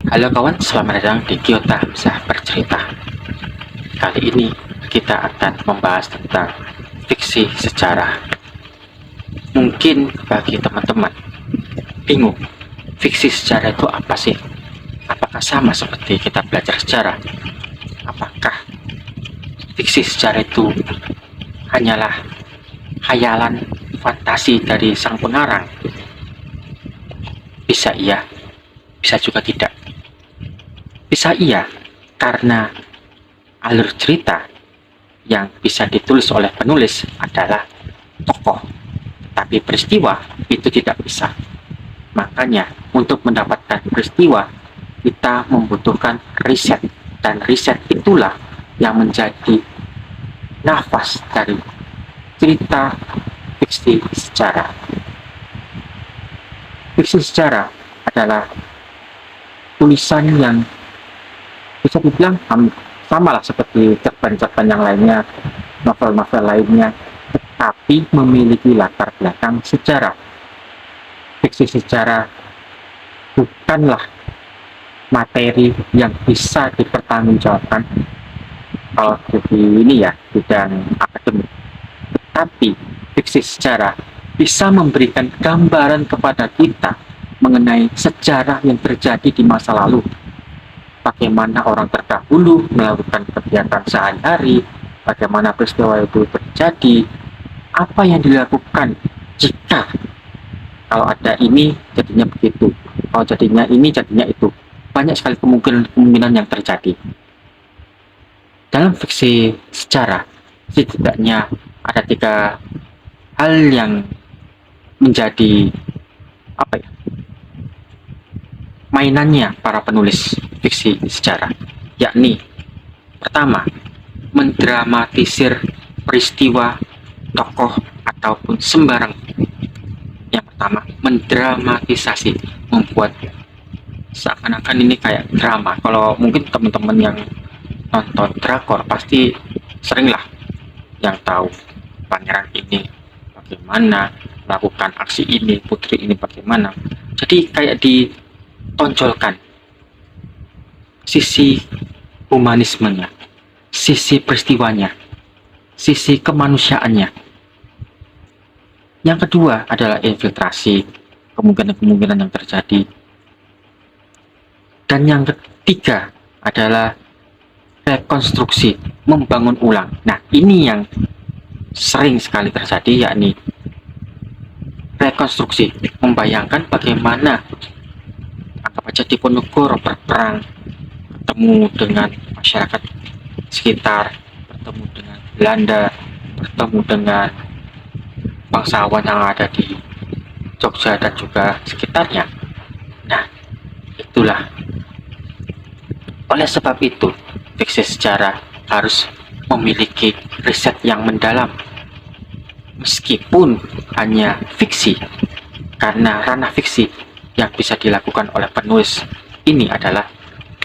Halo kawan, selamat datang di Kyota Bisa Bercerita. Kali ini kita akan membahas tentang fiksi sejarah. Mungkin bagi teman-teman bingung, fiksi sejarah itu apa sih? Apakah sama seperti kita belajar sejarah? Apakah fiksi sejarah itu hanyalah khayalan fantasi dari sang pengarang? Bisa iya, bisa juga tidak. Bisa iya, karena alur cerita yang bisa ditulis oleh penulis adalah tokoh, tapi peristiwa itu tidak bisa. Makanya, untuk mendapatkan peristiwa, kita membutuhkan riset, dan riset itulah yang menjadi nafas dari cerita fiksi sejarah. Fiksi sejarah adalah tulisan yang bisa dibilang sama lah seperti cerpen-cerpen yang lainnya, novel-novel lainnya, tetapi memiliki latar belakang sejarah. Fiksi sejarah bukanlah materi yang bisa dipertanggungjawabkan kalau di ini ya, bidang akademik. Tetapi fiksi sejarah bisa memberikan gambaran kepada kita mengenai sejarah yang terjadi di masa lalu. Bagaimana orang terdahulu melakukan kegiatan sehari-hari, bagaimana peristiwa itu terjadi, apa yang dilakukan jika kalau ada ini jadinya begitu, kalau jadinya ini jadinya itu. Banyak sekali kemungkinan yang terjadi. Dalam fiksi sejarah, setidaknya ada 3 hal yang menjadi mainannya para penulis fiksi sejarah, yakni pertama, mendramatisir peristiwa, tokoh, ataupun sembarang. Yang pertama, mendramatisasi, membuat seakan-akan ini kayak drama. Kalau mungkin teman-teman yang nonton drakor pasti seringlah yang tahu pangeran ini bagaimana melakukan aksi ini, putri ini bagaimana. Jadi kayak ditonjolkan sisi humanismenya, sisi peristiwanya, sisi kemanusiaannya. Yang kedua adalah infiltrasi, kemungkinan-kemungkinan yang terjadi. Dan yang ketiga adalah rekonstruksi, membangun ulang. Nah, ini yang sering sekali terjadi, yakni rekonstruksi, membayangkan bagaimana anggap aja Diponegoro berperang, bertemu dengan masyarakat sekitar, bertemu dengan Belanda, bertemu dengan bangsawan yang ada di Jogja dan juga sekitarnya. Nah, itulah. Oleh sebab itu, fiksi sejarah harus memiliki riset yang mendalam. Meskipun hanya fiksi, karena ranah fiksi yang bisa dilakukan oleh penulis ini adalah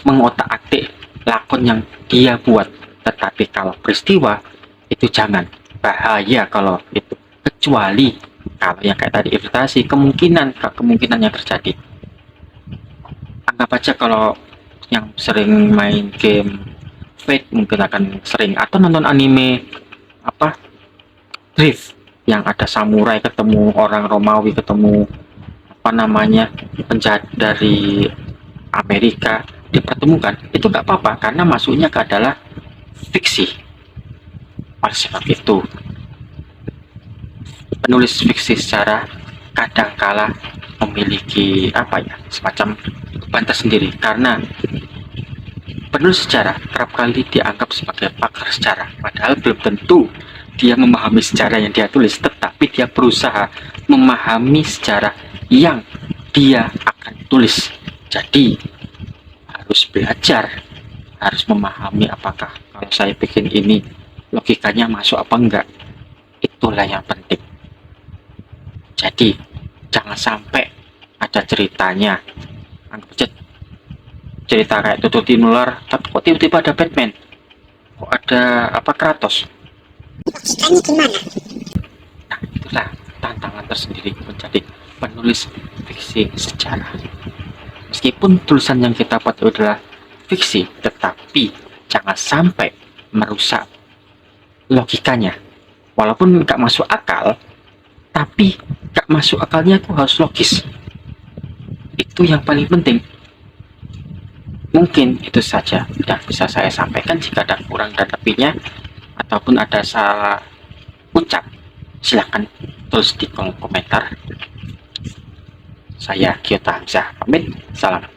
mengotak-atik lakon yang dia buat. Tetapi kalau peristiwa, itu jangan. Bahaya kalau itu. Kecuali kalau yang kayak tadi infiltrasi, kemungkinan yang terjadi. Anggap aja kalau yang sering main game Fate mungkin akan sering, atau nonton anime Drift, yang ada samurai ketemu orang Romawi, ketemu penjahat dari Amerika, dipertemukan. Itu nggak apa-apa karena masuknya ke adalah fiksi. Oleh sebab itu, penulis fiksi secara kadangkala memiliki semacam beban tersendiri, karena penulis sejarah kerap kali dianggap sebagai pakar sejarah, padahal belum tentu dia memahami sejarah yang dia tulis, tetapi dia berusaha memahami sejarah yang dia akan tulis. Jadi harus belajar, harus memahami apakah kalau saya bikin ini logikanya masuk apa enggak. Itulah yang penting. Jadi jangan sampai ada ceritanya, anggap aja cerita kayak Tututi Nular, tapi kok tiba-tiba ada Batman, kok ada Kratos. Logikanya gimana? Nah, itulah tantangan tersendiri menjadi penulis fiksi sejarah. Meskipun tulisan yang kita buat itu adalah fiksi, tetapi jangan sampai merusak logikanya. Walaupun nggak masuk akal, tapi nggak masuk akalnya aku harus logis. Itu yang paling penting. Mungkin itu saja yang bisa saya sampaikan. Jika ada kurang dan lebihnya ataupun ada salah ucap, silahkan tulis di kolom komentar. Saya Kyota Hamzah pamit. Salam.